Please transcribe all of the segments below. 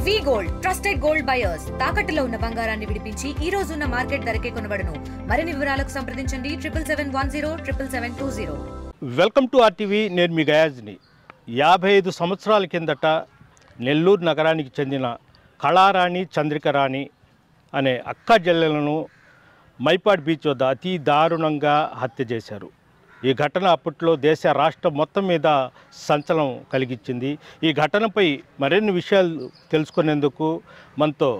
వి gold trusted gold buyers తాకట్టులో ఉన్న బంగారాన్ని విడిపించి ఈ రోజు ఉన్న మార్కెట్ ధరకే కొనబడును. మరిన్ని వివరాలకు సంప్రదించండి 77107720. Welcome to RTV. నేను మీ గయాజ్ని. 55 సంవత్సరాల కిందట నెల్లూరు నగరానికి చెందిన కళారాణి చంద్రికరాణి అనే అక్క చెల్లెలను మైపాడ్ బీచ్ వద్ద అతి దారుణంగా హత్య చేశారు. ఈ ఘటన అప్పట్లో దేశ రాష్ట్రం మొత్తం మీద సంచలనం కలిగించింది. ఈ ఘటనపై మరిన్ని విషయాలు తెలుసుకునేందుకు మనతో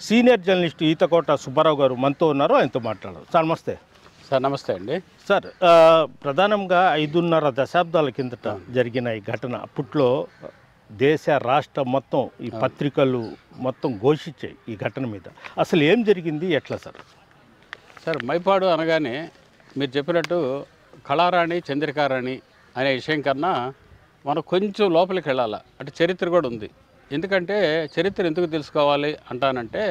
సీనియర్ జర్నలిస్ట్ ఈతకోట సుబ్బారావు గారు మనతో ఉన్నారు. ఆయనతో మాట్లాడారు. సార్ నమస్తే. సార్ నమస్తే అండి. సార్, ప్రధానంగా 5.5 దశాబ్దాల కిందట జరిగిన ఈ ఘటన అప్పట్లో దేశ రాష్ట్రం మొత్తం ఈ పత్రికలు మొత్తం ఘోషించాయి ఈ ఘటన మీద. అసలు ఏం జరిగింది, ఎట్లా సార్? సార్ మైపాడు అనగానే మీరు చెప్పినట్టు కళారాణి చంద్రికారాణి అనే విషయం కన్నా మనం కొంచెం లోపలికి వెళ్ళాలి. అంటే చరిత్ర కూడా ఉంది. ఎందుకంటే చరిత్ర ఎందుకు తెలుసుకోవాలి అంటానంటే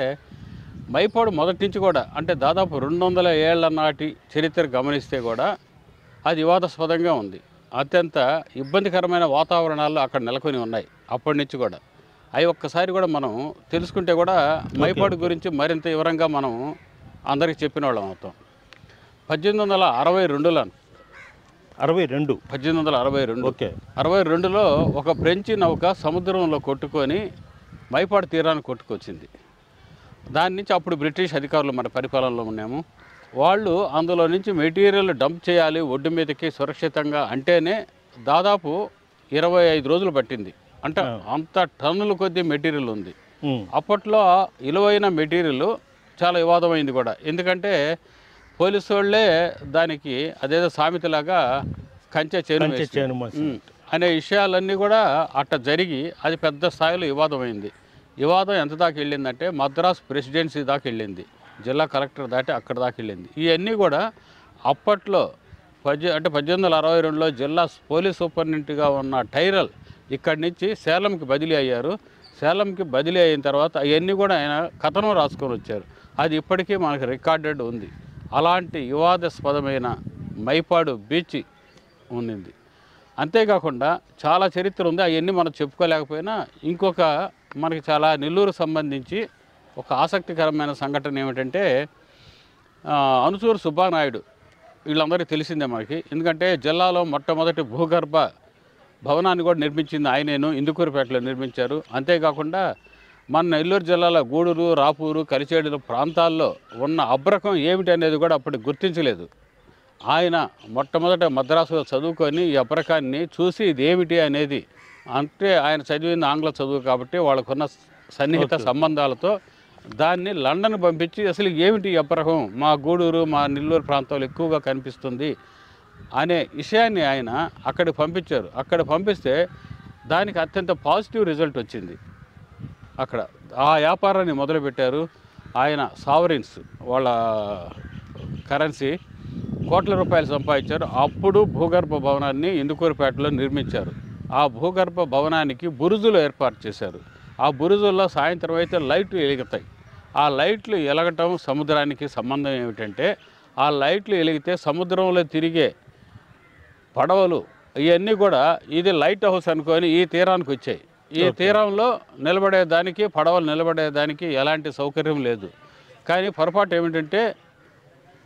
మైపాడు మొదటి నుంచి కూడా అంటే దాదాపు 200 ఏళ్ల నాటి చరిత్ర గమనిస్తే కూడా అది వివాదాస్పదంగా ఉంది. అత్యంత ఇబ్బందికరమైన వాతావరణాలు అక్కడ నెలకొని ఉన్నాయి అప్పటి నుంచి కూడా. అవి ఒక్కసారి కూడా మనం తెలుసుకుంటే కూడా మైపాడు గురించి మరింత వివరంగా మనం అందరికీ చెప్పిన వాళ్ళం అవుతాం. 1862లో 1862 ఓకే 62లో ఒక ఫ్రెంచి నౌక సముద్రంలో కొట్టుకొని మైపాడు తీరాన్ని కొట్టుకొచ్చింది. దాని నుంచి అప్పుడు బ్రిటిష్ అధికారులు మన పరిపాలనలో ఉన్నాము. వాళ్ళు అందులో నుంచి మెటీరియల్ డంప్ చేయాలి ఒడ్డు మీదకి సురక్షితంగా అంటేనే దాదాపు 25 రోజులు పట్టింది. అంటే అంత టన్నుల కొద్దీ మెటీరియల్ ఉంది. అప్పట్లో విలువైన మెటీరియల్ చాలా వివాదమైంది కూడా. ఎందుకంటే పోలీసు వాళ్ళే దానికి అదేదో సామెతలాగా కంచె చేను అనే విషయాలన్నీ కూడా అట్ట జరిగి అది పెద్ద స్థాయిలో వివాదమైంది. వివాదం ఎంత దాకా వెళ్ళిందంటే మద్రాస్ ప్రెసిడెన్సీ దాకా వెళ్ళింది. జిల్లా కలెక్టర్ దాటి అక్కడ దాకా వెళ్ళింది. ఇవన్నీ కూడా అప్పట్లో 1862లో జిల్లా పోలీస్ సూపరింటెండెంట్గా ఉన్న టైరల్ ఇక్కడి నుంచి సేలంకి బదిలీ అయ్యారు. సేలంకి బదిలీ అయిన తర్వాత అవన్నీ కూడా ఆయన కథనం రాసుకొని వచ్చారు. అది ఇప్పటికీ మనకు రికార్డెడ్ ఉంది. అలాంటి వివాదాస్పదమైన మైపాడు బీచ్ ఉన్నింది. అంతేకాకుండా చాలా చరిత్ర ఉంది. అవన్నీ మనం చెప్పుకోలేకపోయినా ఇంకొక మనకి చాలా నెల్లూరు సంబంధించి ఒక ఆసక్తికరమైన సంఘటన ఏమిటంటే అనుచూరు సుబ్బానాయుడు వీళ్ళందరికీ తెలిసిందే మనకి. ఎందుకంటే జిల్లాలో మొట్టమొదటి భూగర్భ భవనాన్ని కూడా నిర్మించింది ఆయనేను. ఇందుకూరుపేటలో నిర్మించారు. అంతేకాకుండా మన నెల్లూరు జిల్లాలో గూడూరు, రాపూరు, కలిచేడుల ప్రాంతాల్లో ఉన్న అబ్రకం ఏమిటి అనేది కూడా అప్పటి గుర్తించలేదు. ఆయన మొట్టమొదట మద్రాసులో చదువుకొని ఈ అబ్రకాన్ని చూసి ఇది ఏమిటి అనేది, అంటే ఆయన చదివింది ఆంగ్ల చదువు కాబట్టి వాళ్ళకున్న సన్నిహిత సంబంధాలతో దాన్ని లండన్ పంపించి అసలు ఏమిటి ఈ అబ్రకం మా గూడూరు మా నెల్లూరు ప్రాంతాల్లో ఎక్కువగా కనిపిస్తుంది అనే విషయాన్ని ఆయన అక్కడికి పంపించారు. అక్కడ పంపిస్తే దానికి అత్యంత పాజిటివ్ రిజల్ట్ వచ్చింది. అక్కడ ఆ వ్యాపారాన్ని మొదలుపెట్టారు. ఆయన సావరిన్స్ వాళ్ళ కరెన్సీ కోట్ల రూపాయలు సంపాదించారు. అప్పుడు భూగర్భ భవనాన్ని ఇందుకూరుపేటలో నిర్మించారు. ఆ భూగర్భ భవనానికి బురుజులు ఏర్పాటు చేశారు. ఆ బురుజుల్లో సాయంత్రం అయితే లైట్లు వెలుగుతాయి. ఆ లైట్లు వెలగటం సముద్రానికి సంబంధం ఏమిటంటే ఆ లైట్లు వెలిగితే సముద్రంలో తిరిగే పడవలు ఇవన్నీ కూడా ఇది లైట్ హౌస్ అనుకొని ఈ తీరానికి వచ్చాయి. ఈ తీరంలో నిలబడేదానికి పడవలు నిలబడేదానికి ఎలాంటి సౌకర్యం లేదు. కానీ పొరపాటు ఏమిటంటే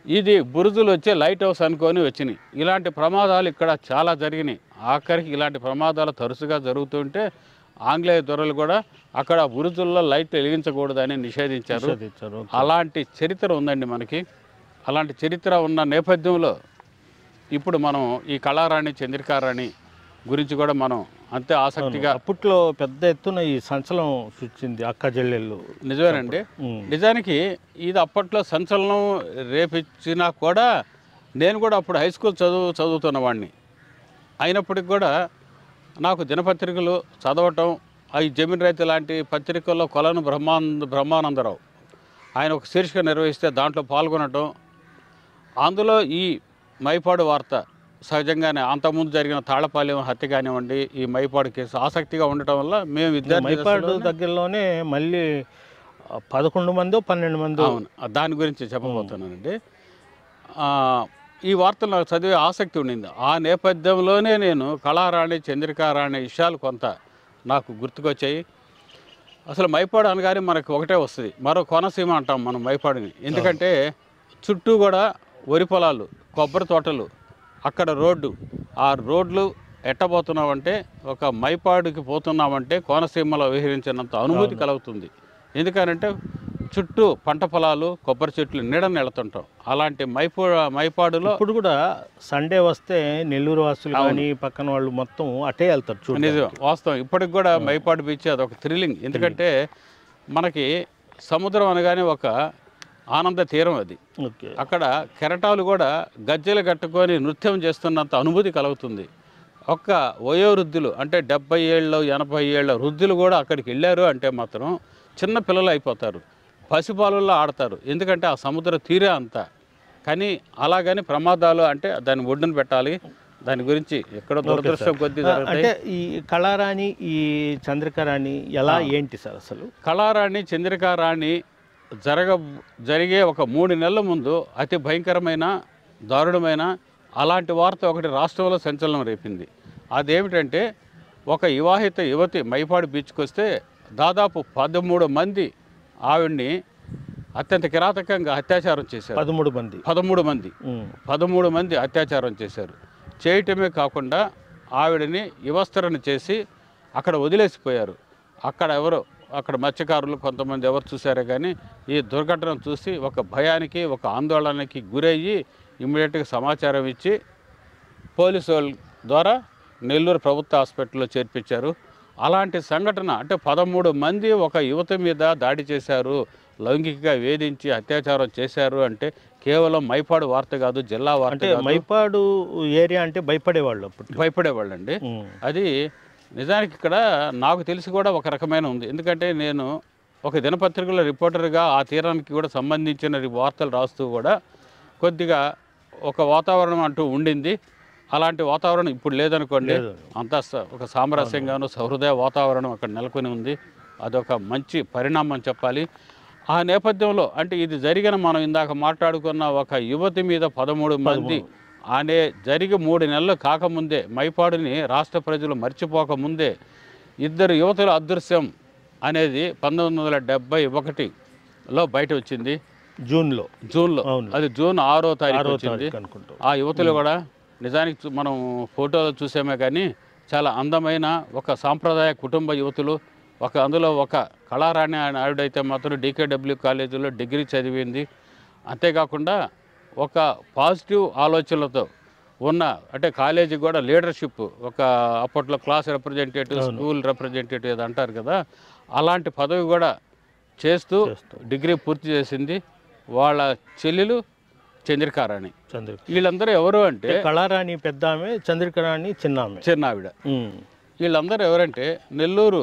ఇది బురుజులు వచ్చే లైట్ హౌస్ అనుకొని వచ్చినాయి. ఇలాంటి ప్రమాదాలు ఇక్కడ చాలా జరిగినాయి. ఆఖరికి ఇలాంటి ప్రమాదాలు తరచుగా జరుగుతుంటే ఆంగ్లేయ దొరలు కూడా అక్కడ బురుజుల్లో లైట్ వెలిగించకూడదని నిషేధించారు. అలాంటి చరిత్ర ఉందండి మనకి. అలాంటి చరిత్ర ఉన్న నేపథ్యంలో ఇప్పుడు మనం ఈ కళారాణి చంద్రికారాణి గురించి కూడా మనం అంతే ఆసక్తిగా అప్పట్లో పెద్ద ఎత్తున ఈ సంచలనం సృష్టించింది అక్క చెల్లెళ్ళు. నిజమేనండి. నిజానికి ఇది అప్పట్లో సంచలనం రేపించినా కూడా నేను కూడా అప్పుడు హై స్కూల్ చదువుతున్న వాడిని అయినప్పటికి కూడా నాకు దినపత్రికలు చదవటం, అవి జమీన్ రైతు లాంటి పత్రికల్లో కొలను బ్రహ్మానందరావు ఆయన ఒక శీర్షిక నిర్వహిస్తే దాంట్లో పాల్గొనటం, అందులో ఈ మైపాడు వార్త సహజంగానే అంతకుముందు జరిగిన తాళపాలెం హత్య కానివ్వండి, ఈ మైపాడు కేసు ఆసక్తిగా ఉండటం వల్ల మేము మైపాడు దగ్గరలోనే మళ్ళీ 11 మందో 12 మందో. అవును, దాని గురించి చెప్పబోతున్నానండి. ఈ వార్తలు నాకు చదివే ఆసక్తి ఉండింది. ఆ నేపథ్యంలోనే నేను కళారాణి చంద్రికారాణి విషయాలు కొంత నాకు గుర్తుకొచ్చాయి. అసలు మైపాడు అనగానే మనకు ఒకటే వస్తుంది, మరో కోనసీమ అంటాం మనం మైపాడుని. ఎందుకంటే చుట్టూ కూడా వరి పొలాలు, కొబ్బరి తోటలు, అక్కడ రోడ్డు. ఆ రోడ్లు ఎట్టబోతున్నామంటే ఒక మైపాడుకి పోతున్నామంటే కోనసీమలో విహరించినంత అనుభూతి కలుగుతుంది. ఎందుకనంటే చుట్టూ పంట పొలాలు, కొబ్బరి చెట్లు నీడని వెళ్తుంటాం. అలాంటి మైపాడులో ఇప్పుడు కూడా సండే వస్తే నెల్లూరు వాసులు కానీ పక్కన వాళ్ళు మొత్తం అటే వెళ్తారు. చూడండి, నిజం, వాస్తవం. ఇప్పటికి కూడా మైపాడు బీచ్ అదొక థ్రిల్లింగ్. ఎందుకంటే మనకి సముద్రం అనగానే ఒక ఆనంద తీరం అది. ఓకే, అక్కడ కెరటాలు కూడా గజ్జెలు కట్టుకొని నృత్యం చేస్తున్నంత అనుభూతి కలుగుతుంది. ఒక్క వయోవృద్ధులు అంటే 70 ఏళ్ళు 80 ఏళ్ళ వృద్ధులు కూడా అక్కడికి వెళ్ళారు అంటే మాత్రం చిన్న పిల్లలు అయిపోతారు, పసిపాలల్లో ఆడతారు. ఎందుకంటే ఆ సముద్ర తీరే అంతా. కానీ అలాగని ప్రమాదాలు అంటే దాన్ని ఒడ్డున పెట్టాలి, దాని గురించి ఎక్కడో దురదృష్టం కొద్దీ జరుగుతాయి. అంటే ఈ కళారాణి, ఈ చంద్రికారాణి ఎలా ఏంటి సార్ అసలు? కళారాణి, చంద్రికారాణి జరిగే ఒక 3 నెలల ముందు అతి భయంకరమైన, దారుణమైన అలాంటి వార్త ఒకటి రాష్ట్రంలో సంచలనం రేపింది. అదేమిటంటే ఒక వివాహిత యువతి మైపాడు బీచ్కి వస్తే దాదాపు 13 మంది ఆవిడ్ని అత్యంత కిరాతకంగా అత్యాచారం చేశారు. 13 మంది అత్యాచారం చేశారు. చేయటమే కాకుండా ఆవిడని వివస్త్రను చేసి అక్కడ వదిలేసిపోయారు. అక్కడ మత్స్యకారులు కొంతమంది ఎవరు చూశారే కానీ ఈ దుర్ఘటన చూసి ఒక భయానికి, ఒక ఆందోళనకి గురయ్యి ఇమ్మీడియట్గా సమాచారం ఇచ్చి పోలీసు వాళ్ళ ద్వారా నెల్లూరు ప్రభుత్వ హాస్పిటల్లో చేర్పించారు. అలాంటి సంఘటన అంటే 13 మంది ఒక యువతి మీద దాడి చేశారు, లైంగికంగా వేధించి అత్యాచారం చేశారు అంటే కేవలం మైపాడు వార్త కాదు, జిల్లా వార్త. అంటే మైపాడు ఏరియా అంటే భయపడేవాళ్ళండి. అది నిజానికి ఇక్కడ నాకు తెలిసి కూడా ఒక రకమైన ఉంది. ఎందుకంటే నేను ఒక దినపత్రికలో రిపోర్టర్గా ఆ తీరానికి కూడా సంబంధించిన వార్తలు రాస్తూ కూడా కొద్దిగా ఒక వాతావరణం అంటూ ఉండింది. అలాంటి వాతావరణం ఇప్పుడు లేదనుకోండి. అంతా ఒక సామరస్యంగాను సహృదయ వాతావరణం అక్కడ నెలకొని ఉంది. అదొక మంచి పరిణామం చెప్పాలి. ఆ నేపథ్యంలో అంటే ఇది జరిగిన మనం ఇందాక మాట్లాడుకున్న ఒక యువతి మీద 13 మంది జరిగి 3 నెలలు కాకముందే, మైపాడుని రాష్ట్ర ప్రజలు మర్చిపోకముందే 2 యువతుల అదృశ్యం అనేది 1971లో బయట వచ్చింది. జూన్లో అది జూన్ 6వ తారీఖు వచ్చింది. ఆ యువతులు కూడా నిజానికి మనం ఫోటోలు చూసామే కానీ చాలా అందమైన ఒక సాంప్రదాయ కుటుంబ యువతులు. అందులో ఒక కళారాణి ఆవిడైతే మాత్రం DKW కాలేజీలో డిగ్రీ చదివింది. అంతేకాకుండా ఒక పాజిటివ్ ఆలోచనలతో ఉన్న అంటే కాలేజీ కూడా లీడర్షిప్, ఒక అప్పట్లో క్లాస్ రిప్రజెంటేటివ్, స్కూల్ రిప్రజెంటేటివ్ ఏదో అంటారు కదా, అలాంటి పదవి కూడా చేస్తూ డిగ్రీ పూర్తి చేసింది. వాళ్ళ చెల్లెలు చంద్రికారాణి. వీళ్ళందరూ ఎవరు అంటే కళారాణి పెద్ద ఆమె, చంద్రికారాణి చిన్నావిడ. వీళ్ళందరూ ఎవరంటే నెల్లూరు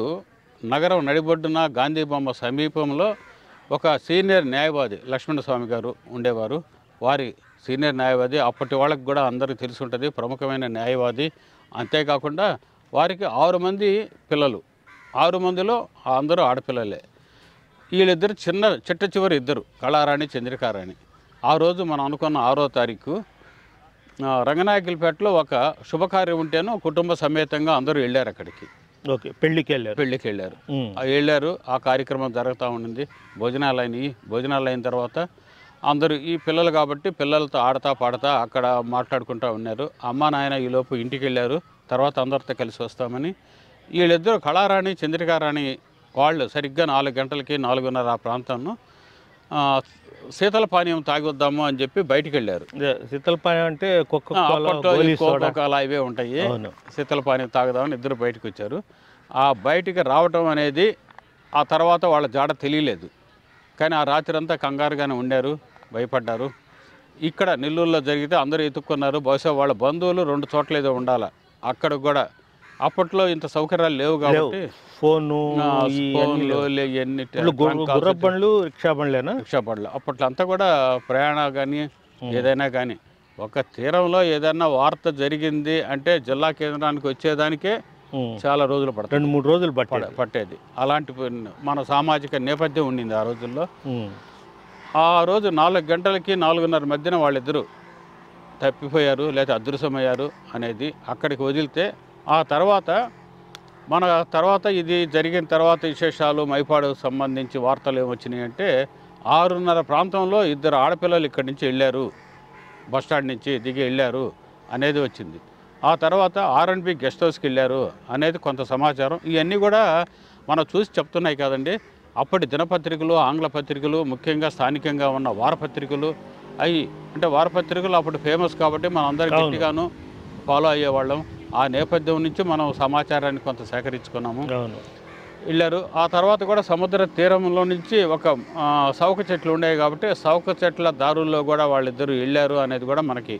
నగరం నడిబొడ్డున గాంధీ బొమ్మ సమీపంలో ఒక సీనియర్ న్యాయవాది లక్ష్మణస్వామి గారు ఉండేవారు. వారి సీనియర్ న్యాయవాది, అప్పటి వాళ్ళకి కూడా అందరికీ తెలిసి ఉంటుంది, ప్రముఖమైన న్యాయవాది. అంతేకాకుండా వారికి 6 మంది పిల్లలు, 6 మందిలో అందరూ ఆడపిల్లలే. వీళ్ళిద్దరు చిట్ట చివరి 2 కళారాణి, చంద్రికారాణి. ఆ రోజు మనం అనుకున్న 6వ తారీఖు రంగనాయకులపేటలో ఒక శుభకార్యం ఉంటేనో కుటుంబ సమేతంగా అందరూ వెళ్ళారు అక్కడికి. పెళ్ళికి వెళ్ళారు. ఆ కార్యక్రమం జరుగుతూ ఉండింది. భోజనాలు అయిన తర్వాత అందరూ ఈ పిల్లలు కాబట్టి పిల్లలతో ఆడతా పాడతా అక్కడ మాట్లాడుకుంటూ ఉన్నారు. అమ్మ నాయన ఈలోపు ఇంటికి వెళ్ళారు. తర్వాత అందరితో కలిసి వస్తామని వీళ్ళిద్దరూ కళారాణి, చంద్రికారాణి వాళ్ళు సరిగ్గా 4 గంటలకి 4:30 ఆ ప్రాంతంలో శీతల పానీయం తాగొద్దాము అని చెప్పి బయటికి వెళ్ళారు. శీతల పానీయం అంటే కోకోకోలా ఇవే ఉంటాయి. శీతల పానీయం తాగుదామని ఇద్దరు బయటకు వచ్చారు. ఆ బయటికి రావటం అనేది ఆ తర్వాత వాళ్ళ జాడ తెలియలేదు. కానీ ఆ రాత్రి అంతా కంగారుగానే ఉండారు, భయపడ్డారు. ఇక్కడ నెల్లూరులో జరిగితే అందరూ ఎత్తుక్కున్నారు. బహుశా వాళ్ళ బంధువులు 2 చోట్ల ఏదో ఉండాలి. అక్కడ కూడా అప్పట్లో ఇంత సౌకర్యాలు లేవు కాబట్టి ఫోన్లు, రిక్షా బండ్లు అప్పట్లో అంతా కూడా ప్రయాణం కానీ ఏదైనా కానీ ఒక తీరంలో ఏదైనా వార్త జరిగింది అంటే జిల్లా కేంద్రానికి వచ్చేదానికే చాలా రోజులు పడతాయి, 2-3 రోజులు పట్టేది. అలాంటి మన సామాజిక నేపథ్యం ఉండింది ఆ రోజుల్లో. ఆ రోజు 4 గంటలకి 4:30 మధ్యన వాళ్ళిద్దరూ తప్పిపోయారు లేదా అదృశ్యమయ్యారు అనేది అక్కడికి వదిలితే, ఆ తర్వాత మన తర్వాత ఇది జరిగిన తర్వాత విశేషాలు మైపాడుకు సంబంధించి వార్తలు ఏమొచ్చినాయి అంటే 6:30 ప్రాంతంలో 2 ఆడపిల్లలు ఇక్కడి నుంచి వెళ్ళారు, బస్టాండ్ నుంచి దిగి వెళ్ళారు అనేది వచ్చింది. ఆ తర్వాత R&B గెస్ట్ హౌస్కి వెళ్ళారు అనేది కొంత సమాచారం. ఇవన్నీ కూడా మనం చూసి చెప్తున్నాయి కదండి. అప్పటి దినపత్రికలు, ఆంగ్ల పత్రికలు, ముఖ్యంగా స్థానికంగా ఉన్న వారపత్రికలు అవి అంటే వారపత్రికలు అప్పుడు ఫేమస్ కాబట్టి మనం అందరం గట్టిగాను ఫాలో అయ్యేవాళ్ళం. ఆ నేపథ్యం నుంచి మనం సమాచారాన్ని కొంత సేకరించుకున్నాము, వెళ్ళారు. ఆ తర్వాత కూడా సముద్ర తీరంలో నుంచి ఒక సౌక చెట్లు ఉండేవి కాబట్టి సౌక చెట్ల దారుల్లో కూడా వాళ్ళిద్దరూ వెళ్ళారు అనేది కూడా మనకి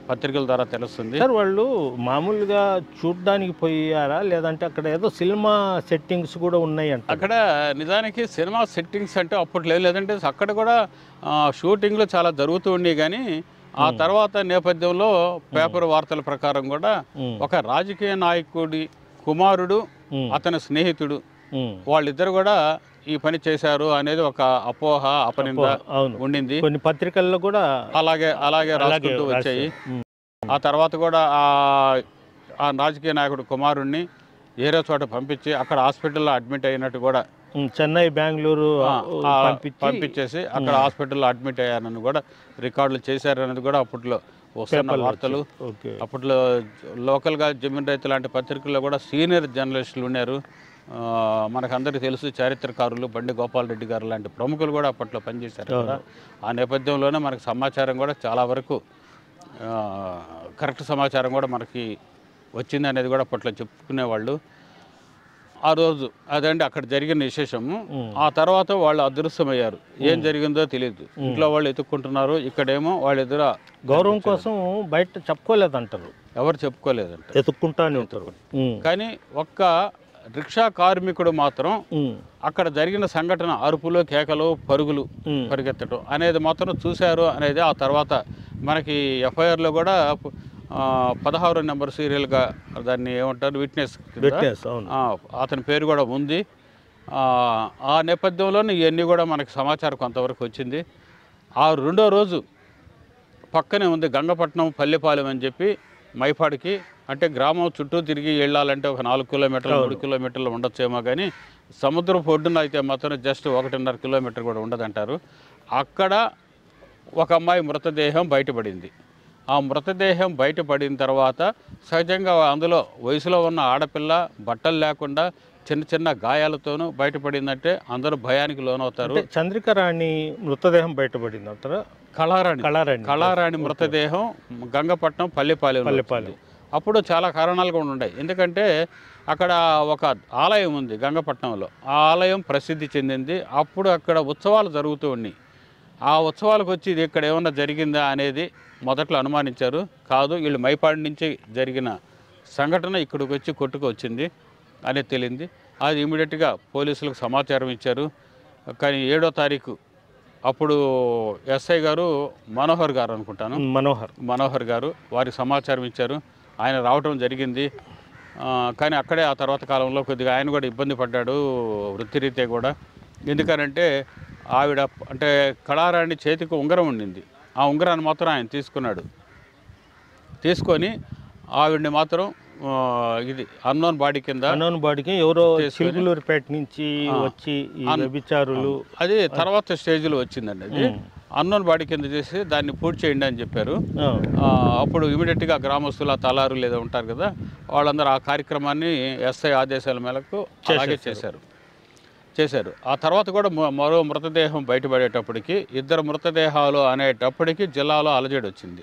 పత్రికల ద్వారా తెలుస్తుంది. సార్ వాళ్ళు మామూలుగా చూడ్డానికి పోయారా లేదంటే అక్కడ ఏదో సినిమా సెట్టింగ్స్ కూడా ఉన్నాయి అంట? అక్కడ నిజానికి సినిమా సెట్టింగ్స్ అంటే అప్పట్లో లేదంటే అక్కడ కూడా షూటింగ్లు చాలా జరుగుతూ ఉండేవి. కానీ ఆ తర్వాత నేపథ్యంలో పేపర్ వార్తల ప్రకారం కూడా ఒక రాజకీయ నాయకుడి కుమారుడు, అతని స్నేహితుడు వాళ్ళిద్దరు కూడా ఈ పని చేశారు అనేది ఒక అపోహ, అపనింద ఉండింది. కొన్ని పత్రికల్లో కూడా అలాగే రాసుకుంటూ వచ్చాయి. ఆ తర్వాత కూడా ఆ రాజకీయ నాయకుడు కుమారుడిని ఏరే చోట పంపించి అక్కడ హాస్పిటల్లో అడ్మిట్ అయినట్టు కూడా, చెన్నై, బెంగళూరు పంపించేసి అక్కడ హాస్పిటల్లో అడ్మిట్ అయ్యారని కూడా రికార్డులు చేశారనేది కూడా అప్పట్లో వస్తున్న వార్తలు. అప్పట్లో లోకల్గా జమీన్ రైతు లాంటి పత్రికల్లో కూడా సీనియర్ జర్నలిస్టులు ఉన్నారు. మనకందరికీ తెలుసు చారిత్రకారులు బండి గోపాలరెడ్డి గారు లాంటి ప్రముఖులు కూడా అప్పట్లో పనిచేశారు కదా. ఆ నేపథ్యంలోనే మనకు సమాచారం కూడా చాలా వరకు కరెక్ట్ సమాచారం కూడా మనకి వచ్చింది అనేది కూడా అప్పట్లో చెప్పుకునేవాళ్ళు. ఆ రోజు అదండి అక్కడ జరిగిన విశేషము. ఆ తర్వాత వాళ్ళు అదృశ్యమయ్యారు. ఏం జరిగిందో తెలియదు. ఇంట్లో వాళ్ళు ఎత్తుక్కుంటున్నారు, ఇక్కడేమో వాళ్ళిద్దరు గౌరవం కోసం బయట చెప్పుకోలేదంటారు, ఎవరు చెప్పుకోలేదంట, ఎత్తుక్కుంటానే ఉంటారు. కానీ ఒక్క రిక్షా కార్మికుడు మాత్రం అక్కడ జరిగిన సంఘటన అరుపులు, కేకలు, పరుగులు, పరిగెత్తడం అనేది మాత్రం చూశారు అనేది ఆ తర్వాత మనకి ఎఫ్ఐఆర్లో కూడా 16 నెంబర్ సీరియల్గా దాన్ని ఏమంటారు విట్నెస్, అతని పేరు కూడా ఉంది. ఆ నేపథ్యంలోనే ఇవన్నీ కూడా మనకి సమాచారం కొంతవరకు వచ్చింది. ఆ రెండో రోజు పక్కనే ఉంది గంగపట్నం పల్లెపాలెం అని చెప్పి మైపాడికి, అంటే గ్రామం చుట్టూ తిరిగి వెళ్ళాలంటే ఒక 4 కిలోమీటర్లు 3 కిలోమీటర్లు ఉండొచ్చేమో. కానీ సముద్రం ఒడ్డున అయితే మాత్రం జస్ట్ 1.5 కిలోమీటర్ కూడా ఉండదంటారు. అక్కడ ఒక అమ్మాయి మృతదేహం బయటపడింది. ఆ మృతదేహం బయటపడిన తర్వాత సహజంగా అందులో వయసులో ఉన్న ఆడపిల్ల బట్టలు లేకుండా చిన్న చిన్న గాయాలతోనూ బయటపడిందంటే అందరూ భయానికి లోనవుతారు. చంద్రికరాణి మృతదేహం బయటపడింది అంటారా? కళారాణి మృతదేహం గంగపట్నం పల్లెపాలెం. అప్పుడు చాలా కారణాలు కూడా ఉన్నాయి. ఎందుకంటే అక్కడ ఒక ఆలయం ఉంది గంగపట్నంలో, ఆ ఆలయం ప్రసిద్ధి చెందింది. అప్పుడు అక్కడ ఉత్సవాలు జరుగుతూ ఉన్నాయి. ఆ ఉత్సవాలకు వచ్చి ఇది ఇక్కడ ఏమన్నా జరిగిందా అనేది మొదట్లో అనుమానించారు. కాదు, వీళ్ళు మైపాడి నుంచి జరిగిన సంఘటన ఇక్కడికి వచ్చి కొట్టుకు వచ్చింది అనేది తెలియంది. అది ఇమీడియట్గా పోలీసులకు సమాచారం ఇచ్చారు. కానీ 7వ తారీఖు అప్పుడు ఎస్ఐ గారు మనోహర్ గారు అనుకుంటాను, మనోహర్ గారు వారికి సమాచారం ఇచ్చారు. ఆయన రావటం జరిగింది. కానీ అక్కడే ఆ తర్వాత కాలంలో కొద్దిగా ఆయన కూడా ఇబ్బంది పడ్డాడు వృత్తిరీత్యా కూడా. ఎందుకనంటే ఆవిడ అంటే కళారాణి చేతికి ఉంగరం ఉండింది. ఆ ఉంగరాన్ని మాత్రం ఆయన తీసుకొని ఆవిడ్ని మాత్రం ఇది అన్నోన్ బాడీకి ఎవరో చిలుకలూరుపేట నుంచి వచ్చి వ్యభిచారులు, అది తర్వాత స్టేజ్లో వచ్చిందండి. అది అన్నోన్ బాడీ కింద చేసి దాన్ని పూర్తి చేయండి అని చెప్పారు. అప్పుడు ఇమీడియట్గా గ్రామస్తుల తలారు లేదా ఉంటారు కదా, వాళ్ళందరూ ఆ కార్యక్రమాన్ని ఎస్ఐ ఆదేశాల మేరకు అలాగే చేశారు. ఆ తర్వాత కూడా మరో మృతదేహం బయటపడేటప్పటికి 2 మృతదేహాలు అనేటప్పటికి జిల్లాలో అలజడి వచ్చింది.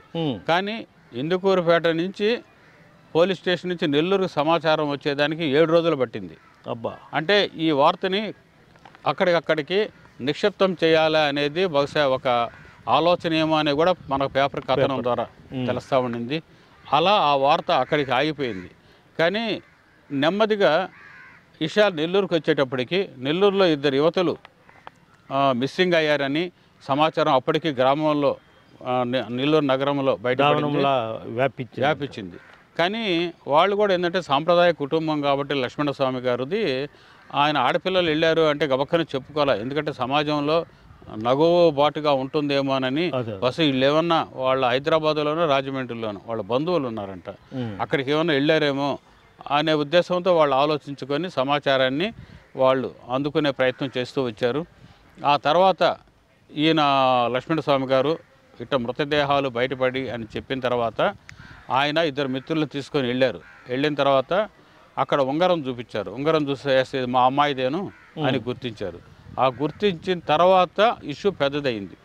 కానీ ఇందుకూరుపేట నుంచి పోలీస్ స్టేషన్ నుంచి నెల్లూరుకు సమాచారం వచ్చేదానికి 7 రోజులు పట్టింది. అంటే ఈ వార్తని అక్కడికి నిక్షిప్తం చేయాలా అనేది బహుశా ఒక ఆలోచన ఏమో అనేది కూడా మనకు పేపర్ కథనం ద్వారా తెలుస్తూ ఉండింది. అలా ఆ వార్త అక్కడికి ఆగిపోయింది. కానీ నెమ్మదిగా విషయాలు నెల్లూరుకు వచ్చేటప్పటికి నెల్లూరులో 2 యువతులు మిస్సింగ్ అయ్యారని సమాచారం అప్పటికి గ్రామంలో నెల్లూరు నగరంలో వ్యాపించింది. కానీ వాళ్ళు కూడా ఏంటంటే సాంప్రదాయ కుటుంబం కాబట్టి లక్ష్మణస్వామి గారిది, ఆయన ఆడపిల్లలు వెళ్ళారు అంటే గబక్కని చెప్పుకోవాలి. ఎందుకంటే సమాజంలో నగోబాటుగా ఉంటుందేమోనని బస్సు వీళ్ళు ఏమన్నా వాళ్ళ హైదరాబాద్లోనో రాజమండ్రిలోనో వాళ్ళ బంధువులు ఉన్నారంట, అక్కడికి ఏమన్నా వెళ్ళారేమో అనే ఉద్దేశంతో వాళ్ళు ఆలోచించుకొని సమాచారాన్ని వాళ్ళు అందుకునే ప్రయత్నం చేస్తూ వచ్చారు. ఆ తర్వాత ఈయన లక్ష్మణస్వామి గారు ఇట్ట మృతదేహాలు బయటపడి అని చెప్పిన తర్వాత ఆయన ఇద్దరు మిత్రులను తీసుకొని వెళ్ళిన తర్వాత అక్కడ ఉంగరం చూపించారు. ఉంగరం చూసి మా అమ్మాయిదేను అని గుర్తించారు. ఆ గుర్తించిన తర్వాత ఇష్యూ పెద్దదైంది.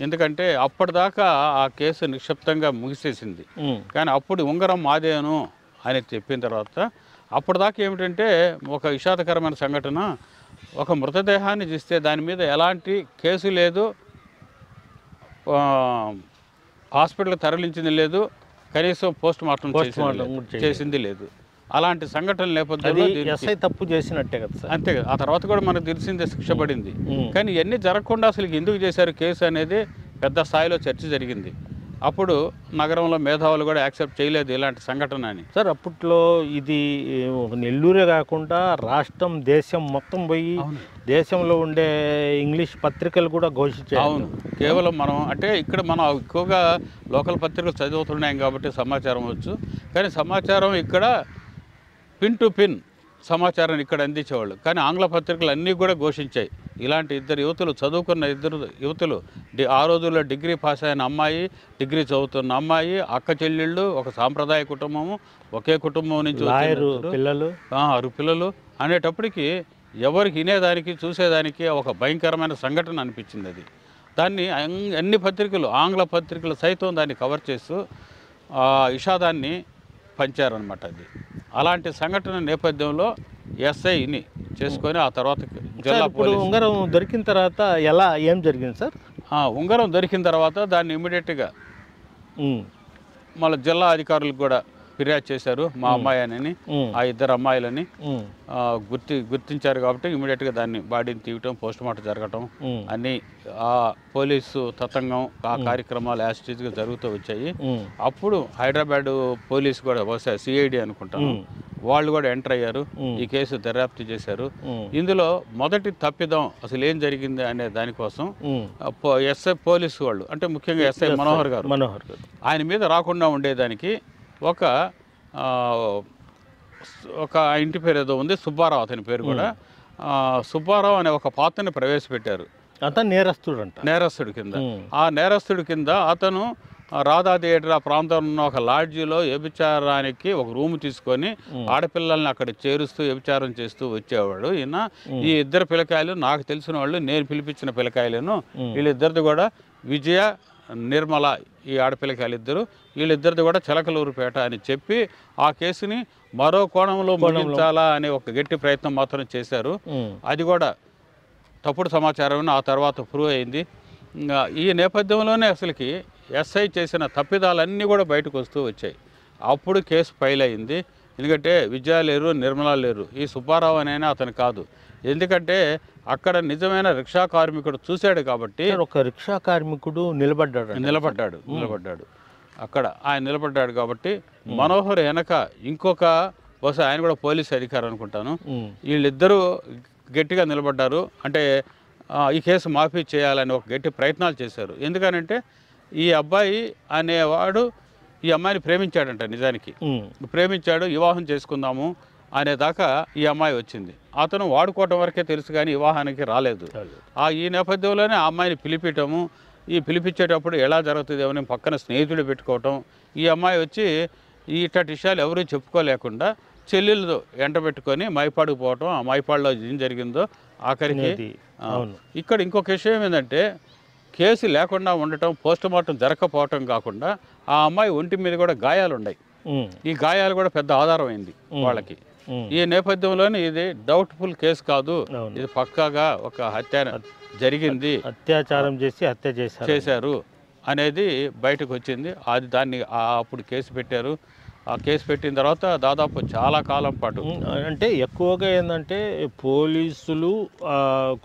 ఎందుకంటే అప్పటిదాకా ఆ కేసు నిక్షిప్తంగా ముగిసేసింది. కానీ అప్పుడు ఉంగరం మాదేను అని చెప్పిన తర్వాత అప్పటిదాకా ఏమిటంటే ఒక విషాదకరమైన సంఘటన, ఒక మృతదేహాన్ని చూస్తే దాని మీద ఎలాంటి కేసు లేదు, హాస్పిటల్కి తరలించింది లేదు, కనీసం పోస్ట్ మార్టం చేసింది లేదు. అలాంటి సంఘటన నేపథ్యంలో ఎస్ఐ తప్పు చేసినట్టే కదా సార్. అంతే కదా. ఆ తర్వాత కూడా మనకు తెలిసిందే శిక్ష పడింది. కానీ ఇవన్నీ జరగకుండా అసలు ఎందుకు చేశారు కేసు అనేది పెద్ద స్థాయిలో చర్చ జరిగింది. అప్పుడు నగరంలో మేధావులు కూడా యాక్సెప్ట్ చేయలేదు ఇలాంటి సంఘటన అని. సార్ అప్పట్లో ఇది నెల్లూరే కాకుండా రాష్ట్రం దేశం మొత్తం పోయి దేశంలో ఉండే ఇంగ్లీష్ పత్రికలు కూడా ఘోషించాయి. అవును, కేవలం మనం అంటే ఇక్కడ మనం ఎక్కువగా లోకల్ పత్రికలు చదువుతున్నాం కాబట్టి సమాచారం వచ్చు. కానీ సమాచారం ఇక్కడ పిన్ టు పిన్ సమాచారాన్ని ఇక్కడ అందించేవాళ్ళు. కానీ ఆంగ్ల పత్రికలు అన్నీ కూడా ఘోషించాయి. ఇలాంటి ఇద్దరు యువతులు, చదువుకున్న ఇద్దరు యువతులు, ఆ రోజుల్లో డిగ్రీ పాస్ అయిన అమ్మాయి, డిగ్రీ చదువుతున్న అమ్మాయి, అక్క చెల్లెళ్ళు, ఒక సాంప్రదాయ కుటుంబము, ఒకే కుటుంబం నుంచి పిల్లలు, 6 పిల్లలు అనేటప్పటికి ఎవరికి వినేదానికి చూసేదానికి ఒక భయంకరమైన సంఘటన అనిపించింది. అది దాన్ని అన్ని పత్రికలు, ఆంగ్ల పత్రికలు సైతం దాన్ని కవర్ చేస్తూ విషాదాన్ని పంచారనమాట. అది అలాంటి సంఘటన నేపథ్యంలో ఎస్ఐని చేసుకొని ఆ తర్వాత జిల్లా పోలీసు. ఉంగరం దొరికిన తర్వాత ఏం జరిగింది సార్? ఉంగరం దొరికిన తర్వాత దాన్ని ఇమ్మీడియట్గా మళ్ళీ జిల్లా అధికారులకు కూడా ఫిర్యాదు చేశారు. మా అమ్మాయి అని, ఆ ఇద్దరు అమ్మాయిలని గుర్తించారు కాబట్టి ఇమీడియట్గా దాన్ని బాడీని తీయటం, పోస్ట్ మార్టం జరగటం అన్నీ ఆ పోలీసు తతంగం ఆ కార్యక్రమాలు యాస్టీజ్గా జరుగుతూ వచ్చాయి. అప్పుడు హైదరాబాద్ పోలీసు కూడా బహుశా సిఐడి అనుకుంటాను, వాళ్ళు కూడా ఎంటర్ అయ్యారు, ఈ కేసు దర్యాప్తు చేశారు. ఇందులో మొదటి తప్పిదం అసలు ఏం జరిగింది అనే దానికోసం ఎస్ఐ పోలీసు వాళ్ళు, అంటే ముఖ్యంగా ఎస్ఐ మనోహర్ గారు ఆయన మీద రాకుండా ఉండేదానికి ఒక ఇంటి పేరు ఏదో ఉంది, సుబ్బారావు అతని పేరు కూడా. సుబ్బారావు అనే ఒక పాత్రని ప్రవేశపెట్టారు. అతను నేరస్తుడి కింద. ఆ నేరస్తుడి కింద అతను రాధా థియేటర్ ఆ ప్రాంతంలో ఉన్న ఒక లాడ్జీలో వ్యభిచారానికి ఒక రూమ్ తీసుకొని ఆడపిల్లల్ని అక్కడ చేరుస్తూ వ్యభిచారం చేస్తూ వచ్చేవాడు ఈయన. ఈ ఇద్దరు పిల్లకాయలు నాకు తెలిసిన వాళ్ళు, నేను పిలిపించిన పిల్లకాయలను, వీళ్ళిద్దరిది కూడా విజయ, నిర్మల, ఈ ఆడపిల్లకాయలు ఇద్దరు, వీళ్ళిద్దరిది కూడా చిలకలూరుపేట అని చెప్పి ఆ కేసుని మరో కోణంలో ముగించాలా అనే ఒక గట్టి ప్రయత్నం మాత్రం చేశారు. అది కూడా తప్పుడు సమాచారం ఆ తర్వాత ప్రూవ్ అయింది. ఈ నేపథ్యంలోనే అసలుకి ఎస్ఐ చేసిన తప్పిదాలన్నీ కూడా బయటకు వస్తూ వచ్చాయి. అప్పుడు కేసు ఫైల్ అయింది. ఎందుకంటే విజయ లేరు, నిర్మల లేరు, ఈ సుబ్బారావు అనైనా అతను కాదు. ఎందుకంటే అక్కడ నిజమైన రిక్షా కార్మికుడు చూశాడు కాబట్టి. ఒక రిక్షా కార్మికుడు నిలబడ్డాడు అక్కడ, ఆయన నిలబడ్డాడు కాబట్టి మనోహర్ వెనక ఇంకొక, బహుశా ఆయన కూడా పోలీసు అధికారి అనుకుంటాను, వీళ్ళిద్దరూ గట్టిగా నిలబడ్డారు. అంటే ఈ కేసు మాఫీ చేయాలని ఒక గట్టి ప్రయత్నాలు చేశారు. ఎందుకనంటే ఈ అబ్బాయి అనేవాడు ఈ అమ్మాయిని ప్రేమించాడంట. నిజానికి ప్రేమించాడు, వివాహం చేసుకుందాము అనేదాకా ఈ అమ్మాయి వచ్చింది. అతను వాడుకోవటం వరకే తెలుసు కానీ వివాహానికి రాలేదు. ఈ నేపథ్యంలోనే ఆ అమ్మాయిని పిలిపించటము, ఈ పిలిపించేటప్పుడు ఎలా జరుగుతుందేమో పక్కన స్నేహితుడు పెట్టుకోవటం, ఈ అమ్మాయి వచ్చి ఇట్లాంటి విషయాలు ఎవరూ చెప్పుకోలేకుండా చెల్లెళ్ళు ఎంట పెట్టుకొని మైపాడుకు పోవటం, ఆ మైపాడులో ఏం జరిగిందో ఆఖరికి. ఇక్కడ ఇంకొక విషయం ఏంటంటే కేసు లేకుండా ఉండటం, పోస్ట్ మార్టం జరగకపోవటం కాకుండా ఆ అమ్మాయి ఒంటి మీద కూడా గాయాలు ఉన్నాయి. ఈ గాయాలు కూడా పెద్ద ఆధారం అయింది వాళ్ళకి. ఈ నేపథ్యంలోనే ఇది డౌట్ఫుల్ కేసు కాదు, ఇది పక్కాగా ఒక హత్య జరిగింది, అత్యాచారం చేసి హత్య చేశారు అనేది బయటకు వచ్చింది. అది దాన్ని అప్పుడు కేసు పెట్టారు. ఆ కేసు పెట్టిన తర్వాత దాదాపు చాలా కాలం పాటు, అంటే ఎక్కువగా ఏంటంటే పోలీసులు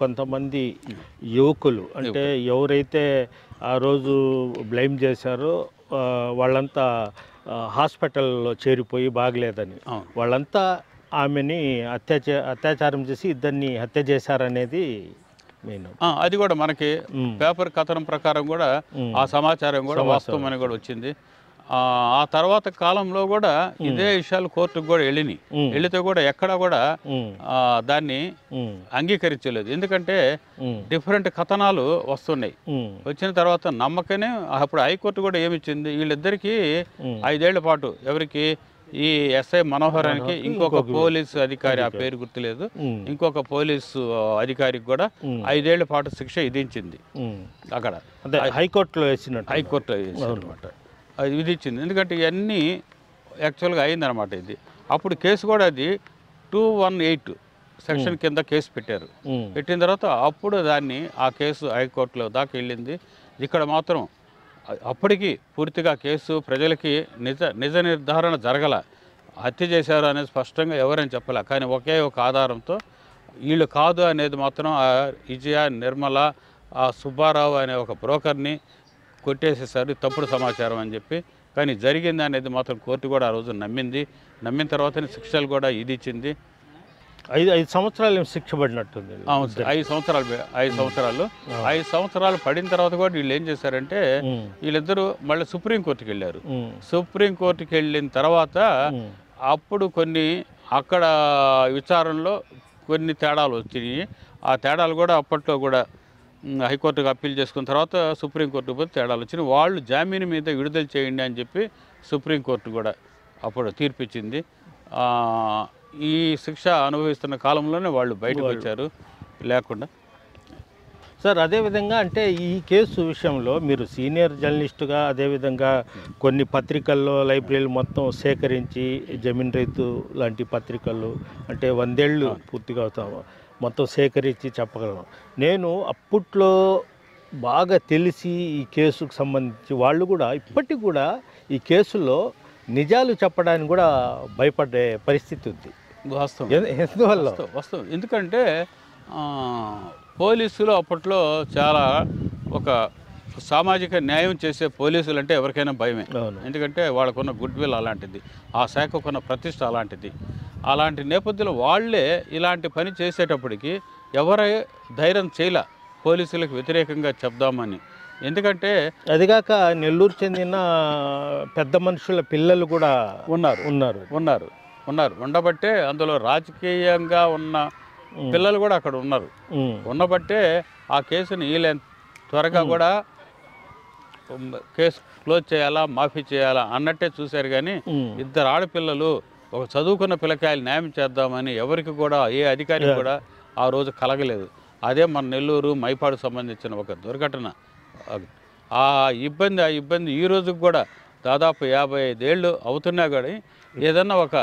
కొంతమంది యువకులు, అంటే ఎవరైతే ఆ రోజు బ్లేమ్ చేశారో వాళ్ళంతా హాస్పిటల్లో చేరిపోయి బాగలేదని, వాళ్ళంతా ఆమెని అత్యాచారం చేసి ఇద్దరిని హత్య చేశారనేది మెయిన్. అది కూడా మనకి పేపర్ కథనం ప్రకారం కూడా ఆ సమాచారం కూడా వాస్తవం అని కూడా వచ్చింది. ఆ తర్వాత కాలంలో కూడా ఇదే విషయాలు కోర్టుకు కూడా వెళితే కూడా ఎక్కడా కూడా దాన్ని అంగీకరించలేదు. ఎందుకంటే డిఫరెంట్ కథనాలు వస్తున్నాయి. వచ్చిన తర్వాత నమ్మకనే అప్పుడు హైకోర్టు కూడా ఏమిచ్చింది, వీళ్ళిద్దరికీ 5 ఏళ్ల పాటు, ఎవరికి ఈ ఎస్ఐ మనోహరానికి, ఇంకొక పోలీసు అధికారి, ఆ పేరు గుర్తులేదు, ఇంకొక పోలీసు అధికారికి కూడా 5 ఏళ్ల పాటు శిక్ష విధించింది. అక్కడ హైకోర్టులో వేసినట్టు అనమాట, అది విధించింది. ఎందుకంటే ఇవన్నీ యాక్చువల్గా అయిందనమాట. ఇది అప్పుడు కేసు కూడా అది 218 సెక్షన్ కింద కేసు పెట్టారు. పెట్టిన తర్వాత అప్పుడు దాన్ని ఆ కేసు హైకోర్టులో దాకా వెళ్ళింది. ఇక్కడ మాత్రం అప్పటికి పూర్తిగా కేసు ప్రజలకి నిజ నిర్ధారణ జరగల, హత్య చేశారు అనేది స్పష్టంగా ఎవరని చెప్పలే. కానీ ఒకే ఒక ఆధారంతో వీళ్ళు కాదు అనేది మాత్రం ఆ విజయ, నిర్మల, ఆ సుబ్బారావు అనే ఒక బ్రోకర్ని కొట్టేసేసారు, తప్పుడు సమాచారం అని చెప్పి. కానీ జరిగింది అనేది మాత్రం కోర్టు కూడా ఆ రోజు నమ్మిన తర్వాతనే శిక్షలు కూడా ఇచ్చింది. 5 సంవత్సరాలు శిక్ష పడినట్టుంది. అవును సార్, 5 సంవత్సరాలు పడిన తర్వాత కూడా వీళ్ళు ఏం చేశారంటే, వీళ్ళిద్దరూ మళ్ళీ సుప్రీంకోర్టుకి వెళ్ళారు. సుప్రీంకోర్టుకి వెళ్ళిన తర్వాత అప్పుడు కొన్ని అక్కడ విచారణలో కొన్ని తేడాలు వచ్చినాయి. ఆ తేడాలు కూడా అప్పట్లో కూడా హైకోర్టుకు అప్పీల్ చేసుకున్న తర్వాత సుప్రీంకోర్టు పోతే తేడాలు వచ్చినాయి. వాళ్ళు జామీన్ మీద విడుదల చేయండి అని చెప్పి సుప్రీంకోర్టు కూడా అప్పుడు తీర్పిచ్చింది. ఈ శిక్ష అనుభవిస్తున్న కాలంలోనే వాళ్ళు బయటకు వచ్చారు లేకుండా. సార్, అదేవిధంగా అంటే ఈ కేసు విషయంలో మీరు సీనియర్ జర్నలిస్టుగా, అదేవిధంగా కొన్ని పత్రికల్లో లైబ్రరీలు మొత్తం సేకరించి, జమీన్ రైతు లాంటి పత్రికలు అంటే 100 ఏళ్ళు పూర్తిగా అవుతాము మొత్తం సేకరించి చెప్పగలను. నేను అప్పట్లో బాగా తెలిసి ఈ కేసుకు సంబంధించి వాళ్ళు కూడా ఇప్పటికి కూడా ఈ కేసులో నిజాలు చెప్పడానికి కూడా భయపడే పరిస్థితి ఉంది. వాస్తవం. ఎందువల్ల? వాస్తవం. ఎందుకంటే పోలీసులు అప్పట్లో చాలా ఒక సామాజిక న్యాయం చేసే పోలీసులు అంటే ఎవరికైనా భయమే. ఎందుకంటే వాళ్ళకున్న గుడ్ విల్ అలాంటిది, ఆ శాఖకున్న ప్రతిష్ట అలాంటిది. అలాంటి నేపథ్యంలో వాళ్ళే ఇలాంటి పని చేసేటప్పటికి ఎవరై ధైర్యం చేయలే పోలీసులకు వ్యతిరేకంగా చెప్దామని. ఎందుకంటే అదిగాక నెల్లూరు చెందిన పెద్ద మనుషుల పిల్లలు కూడా ఉండబట్టే, అందులో రాజకీయంగా ఉన్న పిల్లలు కూడా అక్కడ ఉన్నబట్టే ఆ కేసుని త్వరగా కూడా కేసు క్లోజ్ చేయాలా, మాఫీ చేయాలా అన్నట్టే చూశారు. కానీ 2 ఆడపిల్లలు, ఒక చదువుకున్న పిల్లకాయలు న్యాయం చేద్దామని ఎవరికి కూడా, ఏ అధికారికి కూడా ఆ రోజు కలగలేదు. అదే మన నెల్లూరు మైపాడు సంబంధించిన ఒక దుర్ఘటన. ఆ ఇబ్బంది ఈ రోజుకి కూడా దాదాపు 55 ఏళ్ళు అవుతున్నా కానీ ఏదన్నా ఒక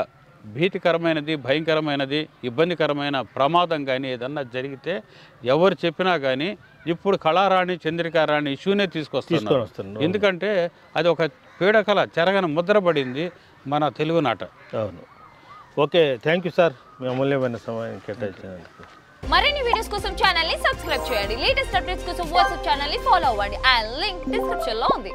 భీతికరమైనది, భయంకరమైనది, ఇబ్బందికరమైన ప్రమాదం కానీ ఏదన్నా జరిగితే ఎవరు చెప్పినా కానీ ఇప్పుడు కళారాణి, చంద్రికారాణి ఇష్యూనే తీసుకొస్తున్నారు. ఎందుకంటే అది ఒక పీడకల చెరగన ముద్రపడింది మన తెలుగునాట. అవును. ఓకే, థ్యాంక్ యూ సార్, మీ అమూల్యమైన సమయాన్ని కేటాయించినందుకు. మరిన్ని వీడియోస్ కోసం ఛానల్ ని సబ్స్క్రైబ్ చేయండి. లేటెస్ట్ అప్డేట్స్ కోసం వాట్సాప్ ఛానల్ ని ఫాలో అవ్వండి. ఆ లింక్ డిస్క్రిప్షన్ లో ఉంది.